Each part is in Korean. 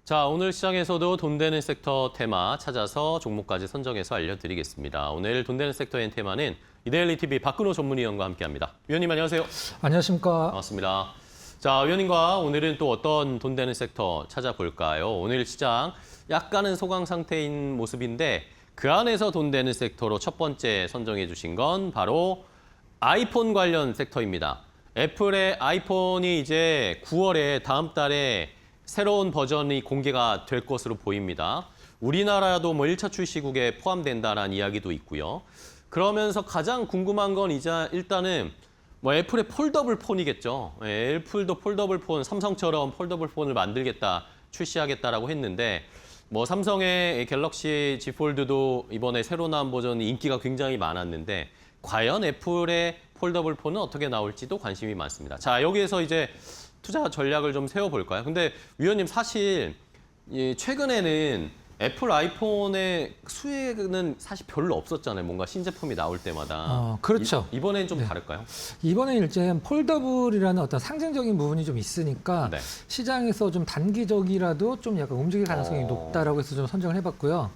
자, 오늘 시장에서도 돈 되는 섹터 테마 찾아서 종목까지 선정해서 알려드리겠습니다. 오늘 돈 되는 섹터의 테마는 이데일리 TV 박근호 전문위원과 함께합니다. 위원님 안녕하세요. 안녕하십니까. 반갑습니다. 자, 위원님과 오늘은 또 어떤 돈 되는 섹터 찾아볼까요? 오늘 시장 약간은 소강 상태인 모습인데 그 안에서 돈 되는 섹터로 첫 번째 선정해 주신 건 바로 아이폰 관련 섹터입니다. 애플의 아이폰이 이제 9월에 다음 달에 새로운 버전이 공개가 될 것으로 보입니다. 우리나라도 뭐 1차 출시국에 포함된다라는 이야기도 있고요. 그러면서 가장 궁금한 건 이제 일단은 뭐 애플의 폴더블 폰이겠죠. 애플도 폴더블 폰, 삼성처럼 폴더블 폰을 만들겠다, 출시하겠다라고 했는데 뭐 삼성의 갤럭시 Z 폴드도 이번에 새로 나온 버전이 인기가 굉장히 많았는데 과연 애플의 폴더블 폰은 어떻게 나올지도 관심이 많습니다. 자, 여기에서 이제 투자 전략을 좀 세워볼까요? 근데 위원님 사실 최근에는 애플 아이폰의 수혜는 사실 별로 없었잖아요. 뭔가 신제품이 나올 때마다. 그렇죠. 이번엔 좀 네. 다를까요? 이번에 일단 폴더블이라는 어떤 상징적인 부분이 좀 있으니까 네. 시장에서 좀 단기적이라도 좀 약간 움직일 가능성이 높다라고 해서 좀 선정을 해봤고요.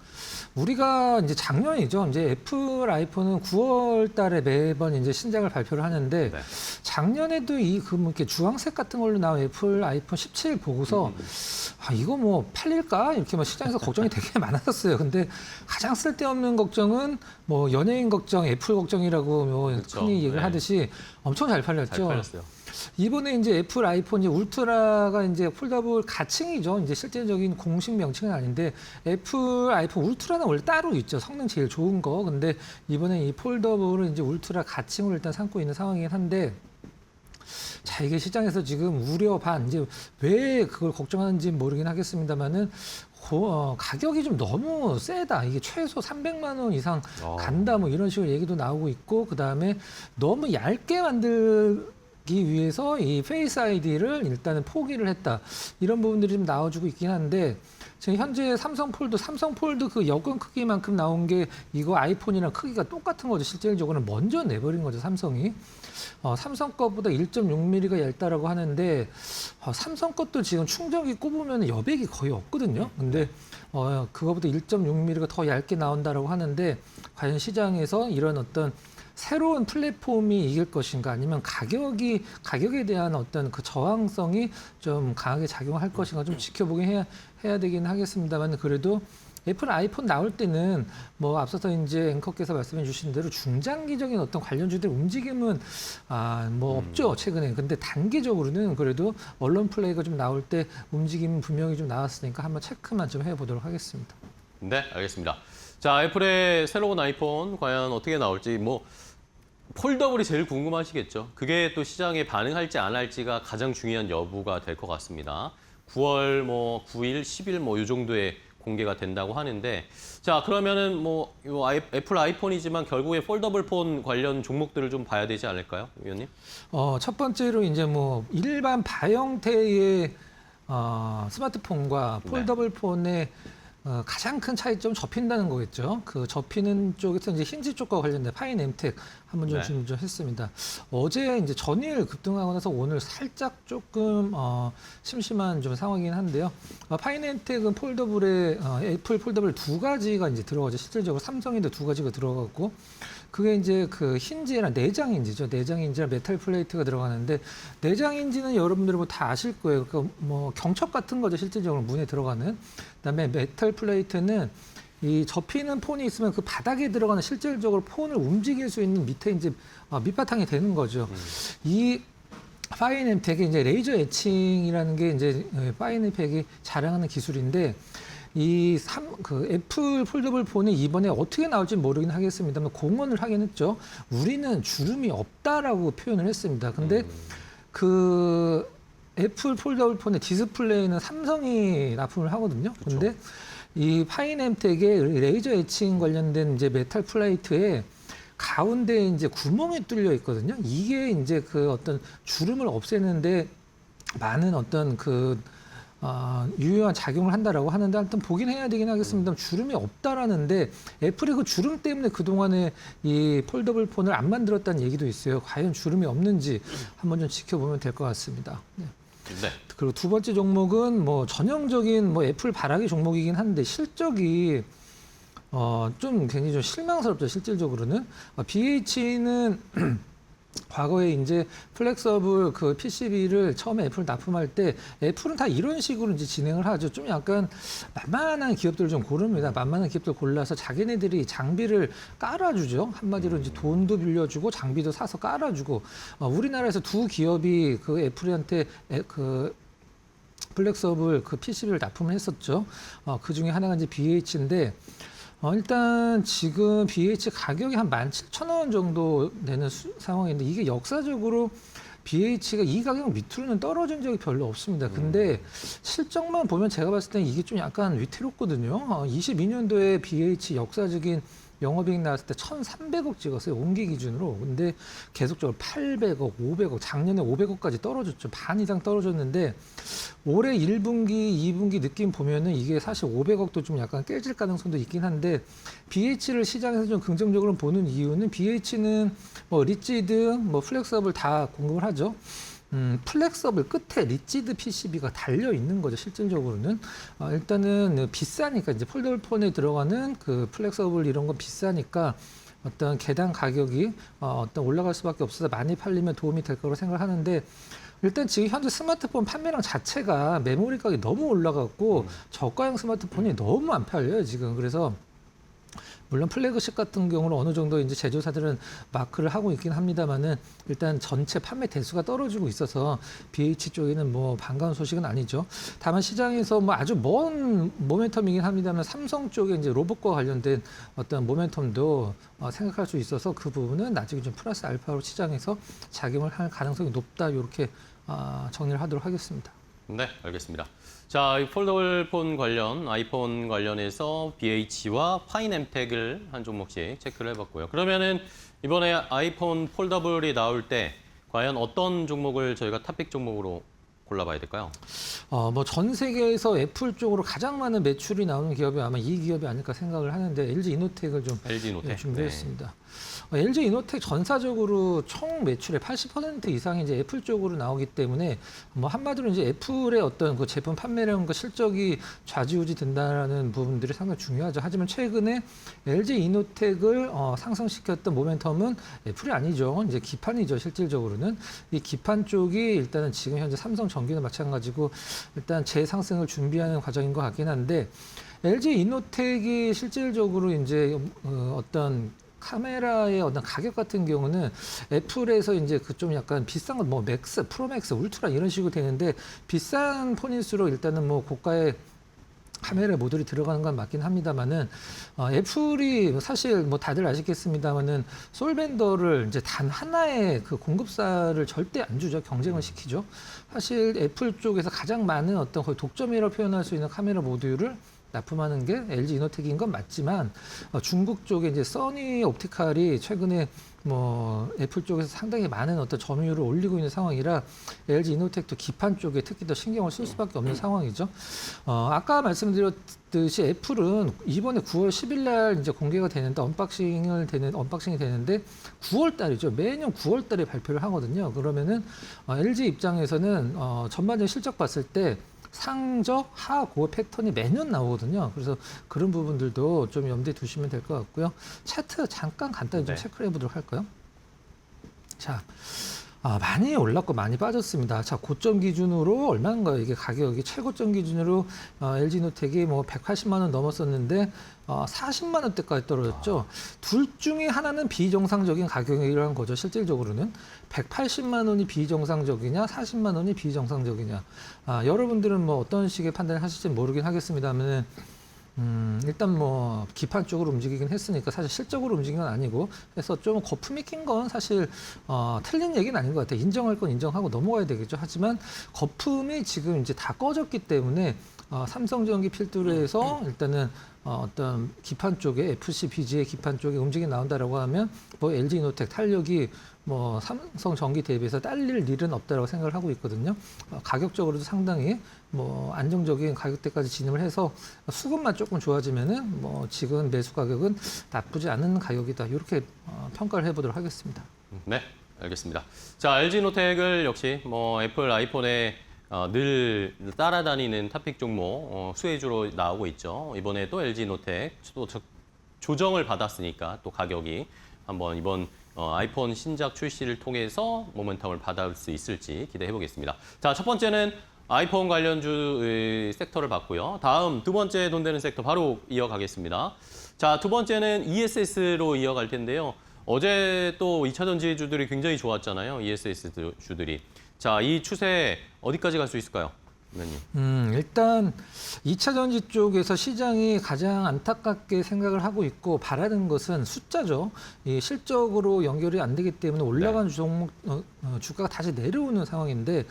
우리가 이제 작년이죠. 이제 애플 아이폰은 9월 달에 매번 이제 신작을 발표를 하는데 네. 작년에도 뭐 이렇게 주황색 같은 걸로 나온 애플 아이폰 17 보고서 이거 뭐 팔릴까? 이렇게 막 시장에서 걱정이 되게 많았었어요. 근데 가장 쓸데없는 걱정은 뭐 연예인 걱정, 애플 걱정이라고 뭐 그렇죠. 흔히 얘기를 네. 하듯이 엄청 잘 팔렸죠. 잘 팔렸어요. 이번에 이제 애플 아이폰 이제 울트라가 이제 폴더블 가칭이죠. 이제 실제적인 공식 명칭은 아닌데 애플 아이폰 울트라는 원래 따로 있죠. 성능 제일 좋은 거. 근데 이번에 이 폴더블은 이제 울트라 가칭으로 일단 삼고 있는 상황이긴 한데 자, 이게 시장에서 지금 우려 반, 이제 왜 그걸 걱정하는지 모르긴 하겠습니다만은 가격이 좀 너무 세다. 이게 최소 300만 원 이상 간다. 뭐 이런 식으로 얘기도 나오고 있고, 그 다음에 너무 얇게 만들기 위해서 이 페이스 아이디를 일단은 포기를 했다. 이런 부분들이 좀 나와주고 있긴 한데, 지금 현재 삼성 폴드 그 여권 크기만큼 나온 게 이거 아이폰이랑 크기가 똑같은 거죠. 실질적으로는 먼저 내버린 거죠, 삼성이. 삼성 것보다 1.6mm가 얇다라고 하는데 삼성 것도 지금 충전기 꼽으면 여백이 거의 없거든요. 근데 그거보다 1.6mm가 더 얇게 나온다라고 하는데 과연 시장에서 이런 어떤 새로운 플랫폼이 이길 것인가 아니면 가격에 대한 어떤 그 저항성이 좀 강하게 작용할 것인가 좀 지켜보긴 해야 되긴 하겠습니다만 그래도 애플 아이폰 나올 때는 뭐 앞서서 이제 앵커께서 말씀해 주신 대로 중장기적인 어떤 관련주들 움직임은 뭐 없죠 최근에. 근데 단기적으로는 그래도 언론 플레이가 좀 나올 때 움직임 분명히 좀 나왔으니까 한번 체크만 좀 해보도록 하겠습니다. 네, 알겠습니다. 자, 애플의 새로운 아이폰 과연 어떻게 나올지 뭐 폴더블이 제일 궁금하시겠죠. 그게 또 시장에 반응할지 안 할지가 가장 중요한 여부가 될 것 같습니다. 9월 뭐 9일, 10일 뭐 이 정도에 공개가 된다고 하는데 자, 그러면은 뭐 애플 아이폰이지만 결국에 폴더블 폰 관련 종목들을 좀 봐야 되지 않을까요, 위원님? 첫 번째로 이제 뭐 일반 바형태의 스마트폰과 폴더블 폰의 가장 큰 차이점 접힌다는 거겠죠. 그 접히는 쪽에서 이제 힌지 쪽과 관련된 파인엠텍 한번 좀 했습니다. 어제 이제 전일 급등하고 나서 오늘 살짝 조금 심심한 좀 상황이긴 한데요. 파인엠텍은 폴더블에 애플 폴더블 두 가지가 이제 들어가죠. 실질적으로 삼성인데 두 가지가 들어가고 그게 이제 그 힌지랑 내장 힌지죠. 내장 힌지랑 메탈 플레이트가 들어가는데 내장 힌지는 여러분들 뭐 다 아실 거예요. 그러니까 뭐 경첩 같은 거죠. 실질적으로 문에 들어가는. 그다음에 메탈 플레이트는 이 접히는 폰이 있으면 그 바닥에 들어가는 실질적으로 폰을 움직일 수 있는 밑에 이제 밑바탕이 되는 거죠. 이 파인엠텍의 이제 레이저 에칭이라는 게 이제 파인엠텍이 자랑하는 기술인데 그 애플 폴더블 폰이 이번에 어떻게 나올지 모르긴 하겠습니다만 공언을 하긴 했죠. 우리는 주름이 없다라고 표현을 했습니다. 근데 그 애플 폴더블 폰의 디스플레이는 삼성이 납품을 하거든요. 근데 이 파인엠텍의 레이저 에칭 관련된 이제 메탈 플레이트에 가운데 이제 구멍이 뚫려 있거든요. 이게 이제 그 어떤 주름을 없애는데 많은 어떤 그 유효한 작용을 한다라고 하는데 하여튼 보긴 해야 되긴 하겠습니다. 주름이 없다라는데 애플이 그 주름 때문에 그동안에 이 폴더블 폰을 안 만들었다는 얘기도 있어요. 과연 주름이 없는지 한번 좀 지켜보면 될 것 같습니다. 네. 네. 그리고 두 번째 종목은 뭐 전형적인 뭐 애플 바라기 종목이긴 한데 실적이 좀 굉장히 좀 실망스럽죠. 실질적으로는 BH는 과거에 이제 플렉서블 그 PCB를 처음에 애플 납품할 때 애플은 다 이런 식으로 이제 진행을 하죠. 좀 약간 만만한 기업들을 좀 고릅니다. 만만한 기업들 골라서 자기네들이 장비를 깔아주죠. 한마디로 이제 돈도 빌려주고 장비도 사서 깔아주고 우리나라에서 두 기업이 그 애플한테 그 플렉서블 그 PCB를 납품을 했었죠. 그 중에 하나가 이제 BH인데 일단 지금 BH 가격이 한 17,000원 정도 되는 상황인데 이게 역사적으로 BH가 이 가격 밑으로는 떨어진 적이 별로 없습니다. 근데 실적만 보면 제가 봤을 때는 이게 좀 약간 위태롭거든요. 22년도에 BH 역사적인 영업이익 나왔을 때 1,300억 찍었어요. 온기 기준으로. 근데 계속적으로 800억, 500억, 작년에 500억까지 떨어졌죠. 반 이상 떨어졌는데 올해 1분기, 2분기 느낌 보면은 이게 사실 500억도 좀 약간 깨질 가능성도 있긴 한데 BH를 시장에서 좀 긍정적으로 보는 이유는 BH는 뭐 리지드, 뭐 플렉서블 다 공급을 하죠. 플렉서블 끝에 리지드 PCB가 달려 있는 거죠. 실질적으로는 일단은 비싸니까 이제 폴더블 폰에 들어가는 그 플렉서블 이런 건 비싸니까 어떤 개당 가격이 어떤 올라갈 수밖에 없어서 많이 팔리면 도움이 될 거라고 생각하는데 일단 지금 현재 스마트폰 판매량 자체가 메모리 가격이 너무 올라갔고 저가형 스마트폰이 너무 안 팔려요 지금. 그래서 물론 플래그십 같은 경우는 어느 정도 이제 제조사들은 마크를 하고 있긴 합니다만은 일단 전체 판매 대수가 떨어지고 있어서 BH 쪽에는 뭐 반가운 소식은 아니죠. 다만 시장에서 뭐 아주 먼 모멘텀이긴 합니다만 삼성 쪽에 이제 로봇과 관련된 어떤 모멘텀도 생각할 수 있어서 그 부분은 나중에 좀 플러스 알파로 시장에서 작용을 할 가능성이 높다 이렇게 정리를 하도록 하겠습니다. 네, 알겠습니다. 자, 이 폴더블 폰 관련, 아이폰 관련해서 BH와 파이넴텍을 한 종목씩 체크를 해봤고요. 그러면은 이번에 아이폰 폴더블이 나올 때 과연 어떤 종목을 저희가 탑픽 종목으로 골라봐야 될까요? 뭐 전 세계에서 애플 쪽으로 가장 많은 매출이 나오는 기업이 아마 이 기업이 아닐까 생각을 하는데 LG 이노텍을 좀 LG 이노텍. 준비했습니다. LG 이노텍 전사적으로 총 매출의 80% 이상이 이제 애플 쪽으로 나오기 때문에 뭐 한마디로 이제 애플의 어떤 그 제품 판매량과 실적이 좌지우지 된다는 부분들이 상당히 중요하죠. 하지만 최근에 LG 이노텍을 상승시켰던 모멘텀은 애플이 아니죠. 이제 기판이죠. 실질적으로는 이 기판 쪽이 일단은 지금 현재 삼성전기나 마찬가지고 일단 재상승을 준비하는 과정인 것 같긴 한데 LG 이노텍이 실질적으로 이제 어떤 카메라의 어떤 가격 같은 경우는 애플에서 이제 그 좀 약간 비싼 건 뭐 맥스, 프로맥스, 울트라 이런 식으로 되는데 비싼 폰일수록 일단은 뭐 고가의 카메라 모듈이 들어가는 건 맞긴 합니다만은 애플이 사실 뭐 다들 아시겠습니다만은 솔벤더를 이제 단 하나의 그 공급사를 절대 안 주죠. 경쟁을 시키죠. 사실 애플 쪽에서 가장 많은 어떤 거의 독점이라고 표현할 수 있는 카메라 모듈을 납품하는 게 LG 이노텍인 건 맞지만 중국 쪽에 이제 써니 옵티칼이 최근에 뭐 애플 쪽에서 상당히 많은 어떤 점유율을 올리고 있는 상황이라 LG 이노텍도 기판 쪽에 특히 더 신경을 쓸 수밖에 없는 상황이죠. 아까 말씀드렸듯이 애플은 이번에 9월 10일 날 이제 공개가 되는데 언박싱이 되는데 9월 달이죠. 매년 9월 달에 발표를 하거든요. 그러면은 LG 입장에서는 전반적인 실적 봤을 때 상저, 하고 패턴이 매년 나오거든요. 그래서 그런 부분들도 좀 염두에 두시면 될 것 같고요. 차트 잠깐 간단히 좀 체크를 해보도록 할까요? 자, 많이 올랐고 많이 빠졌습니다. 자, 고점 기준으로 얼마인가요? 이게 가격이 최고점 기준으로 LG 노텍이 뭐 180만 원 넘었었는데 40만 원대까지 떨어졌죠. 둘 중에 하나는 비정상적인 가격이라는 거죠. 실질적으로는 180만 원이 비정상적이냐, 40만 원이 비정상적이냐. 여러분들은 뭐 어떤 식의 판단을 하실지 모르긴 하겠습니다만은 일단 뭐 기판 쪽으로 움직이긴 했으니까 사실 실적으로 움직인 건 아니고 그래서 좀 거품이 낀 건 사실 틀린 얘기는 아닌 것 같아요. 인정할 건 인정하고 넘어가야 되겠죠. 하지만 거품이 지금 이제 다 꺼졌기 때문에 삼성전기 필두로 해서 일단은 어떤 기판 쪽에 FC, BG의 기판 쪽에 움직이 나온다라고 하면 뭐 LG 이노텍 탄력이 뭐 삼성전기 대비해서 딸릴 일은 없다라고 생각을 하고 있거든요. 가격적으로도 상당히 뭐 안정적인 가격대까지 진입을 해서 수급만 조금 좋아지면은 뭐 지금 매수 가격은 나쁘지 않은 가격이다. 이렇게 평가를 해보도록 하겠습니다. 네, 알겠습니다. 자, LG 노텍을 역시 뭐 애플 아이폰에 늘 따라다니는 탑픽 종목 수혜주로 나오고 있죠. 이번에 또 LG노텍 또 조정을 받았으니까 또 가격이 한번 이번 아이폰 신작 출시를 통해서 모멘텀을 받을 수 있을지 기대해 보겠습니다. 자, 첫 번째는 아이폰 관련주 섹터를 봤고요. 다음 두 번째 돈 되는 섹터 바로 이어가겠습니다. 자, 두 번째는 ESS로 이어갈 텐데요. 어제 또 2차 전지주들이 굉장히 좋았잖아요. ESS 주들이. 자, 이 추세 어디까지 갈 수 있을까요? 위원님. 일단 2차 전지 쪽에서 시장이 가장 안타깝게 생각을 하고 있고 바라는 것은 숫자죠. 이 실적으로 연결이 안 되기 때문에 올라간 종목 주가가 다시 내려오는 상황인데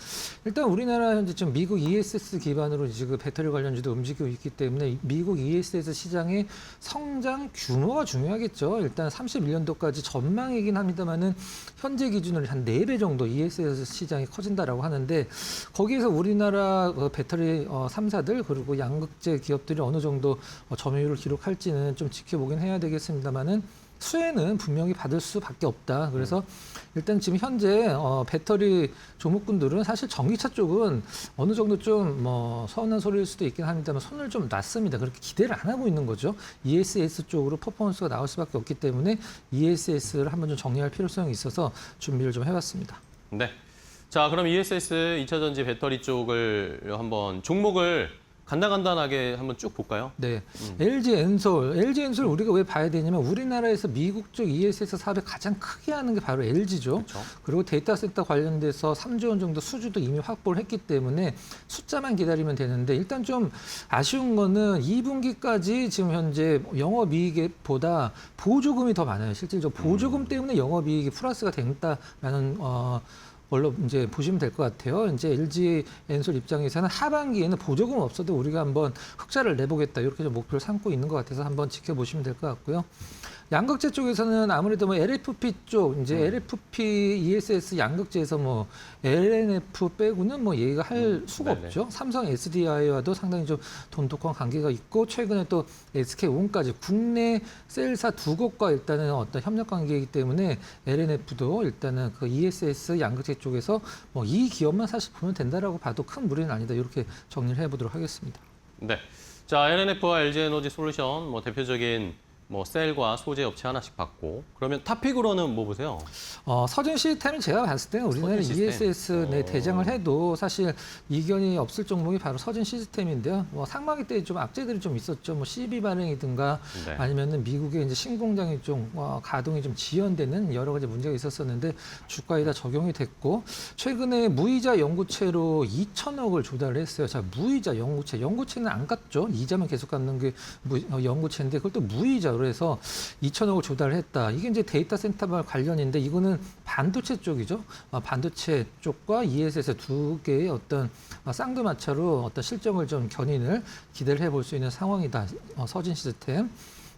일단 우리나라 현재 좀 미국 ESS 기반으로 지금 배터리 관련주도 움직이고 있기 때문에 미국 ESS 시장의 성장 규모가 중요하겠죠. 일단 31년도까지 전망이긴 합니다만은 현재 기준으로 한 4배 정도 ESS 시장이 커진다라고 하는데 거기에서 우리나라 배터리 3사들 그리고 양극재 기업들이 어느 정도 점유율을 기록할지는 좀 지켜보긴 해야 되겠습니다만은 수혜는 분명히 받을 수밖에 없다. 그래서 일단 지금 현재 배터리 종목군들은 사실 전기차 쪽은 어느 정도 좀 서운한 소리일 수도 있긴 합니다만 손을 좀 놨습니다. 그렇게 기대를 안 하고 있는 거죠. ESS 쪽으로 퍼포먼스가 나올 수밖에 없기 때문에 ESS를 한번 좀 정리할 필요성이 있어서 준비를 좀 해봤습니다. 네. 자, 그럼 ESS 2차 전지 배터리 쪽을 한번 종목을 간단하게 한번 쭉 볼까요? 네, LG엔솔 우리가 왜 봐야 되냐면 우리나라에서 미국 쪽 ESS 사업을 가장 크게 하는 게 바로 LG죠. 그렇죠. 그리고 데이터 센터 관련돼서 3조 원 정도 수주도 이미 확보를 했기 때문에 숫자만 기다리면 되는데 일단 좀 아쉬운 거는 2분기까지 지금 현재 영업이익보다 보조금이 더 많아요. 실질적으로 보조금 때문에 영업이익이 플러스가 됐다라는 걸로 이제 보시면 될 것 같아요. 이제 LG 엔솔 입장에서는 하반기에는 보조금 없어도 우리가 한번 흑자를 내보겠다 이렇게 좀 목표를 삼고 있는 것 같아서 한번 지켜보시면 될 것 같고요. 양극재 쪽에서는 아무래도 LFP 쪽 이제 LFP ESS 양극재에서 LNF 빼고는 얘기가 할 수가 네네. 없죠. 삼성 SDI와도 상당히 좀 돈독한 관계가 있고 최근에 또 SK온까지 국내 셀사 두 곳과 일단은 어떤 협력 관계이기 때문에 LNF도 일단은 그 ESS 양극재 쪽에서 이 기업만 사실 보면 된다라고 봐도 큰 무리는 아니다. 이렇게 정리를 해보도록 하겠습니다. 네. 자, LNF와 LG에너지 솔루션 대표적인 셀과 소재 업체 하나씩 봤고 그러면 탑픽으로는 뭐 보세요? 서진 시스템이 제가 봤을 때는 우리나라 서진 시스템. ESS 대장을 해도 사실 이견이 없을 종목이 바로 서진 시스템인데요. 상반기 때 좀 악재들이 좀 있었죠. CB 발행이든가 네. 아니면은 미국의 이제 신공장이 좀 가동이 좀 지연되는 여러 가지 문제가 있었었는데 주가에 다 적용이 됐고 최근에 무이자 연구채로 2천억을 조달을 했어요. 자, 무이자 연구채는 안 갚죠. 이자만 계속 갚는 게 연구채인데 그걸 또 무이자 그래서 2천억을 조달을 했다. 이게 이제 데이터 센터 관련인데 이거는 반도체 쪽이죠. 반도체 쪽과 ESS 두 개의 어떤 쌍두마차로 어떤 실적을 좀 견인을 기대를 해볼 수 있는 상황이다. 서진 시스템.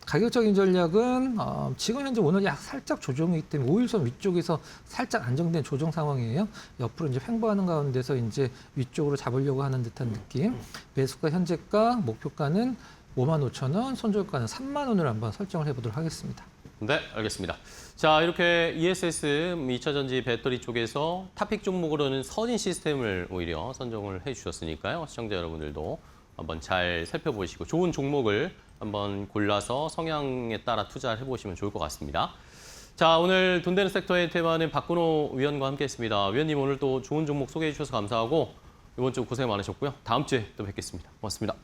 가격적인 전략은 지금 현재 오늘 살짝 조정이기 때문에 5일선 위쪽에서 살짝 안정된 조정 상황이에요. 옆으로 이제 횡보하는 가운데서 이제 위쪽으로 잡으려고 하는 듯한 느낌. 매수가 현재가 목표가는 55,000원, 손절가는 30,000원을 한번 설정을 해보도록 하겠습니다. 네, 알겠습니다. 자, 이렇게 ESS 2차 전지 배터리 쪽에서 탑픽 종목으로는 서진 시스템을 오히려 선정을 해주셨으니까요. 시청자 여러분들도 한번 잘 살펴보시고 좋은 종목을 한번 골라서 성향에 따라 투자를 해보시면 좋을 것 같습니다. 자, 오늘 돈 되는 섹터의 테마는 박근호 위원과 함께했습니다. 위원님 오늘 또 좋은 종목 소개해 주셔서 감사하고 이번 주 고생 많으셨고요. 다음 주에 또 뵙겠습니다. 고맙습니다.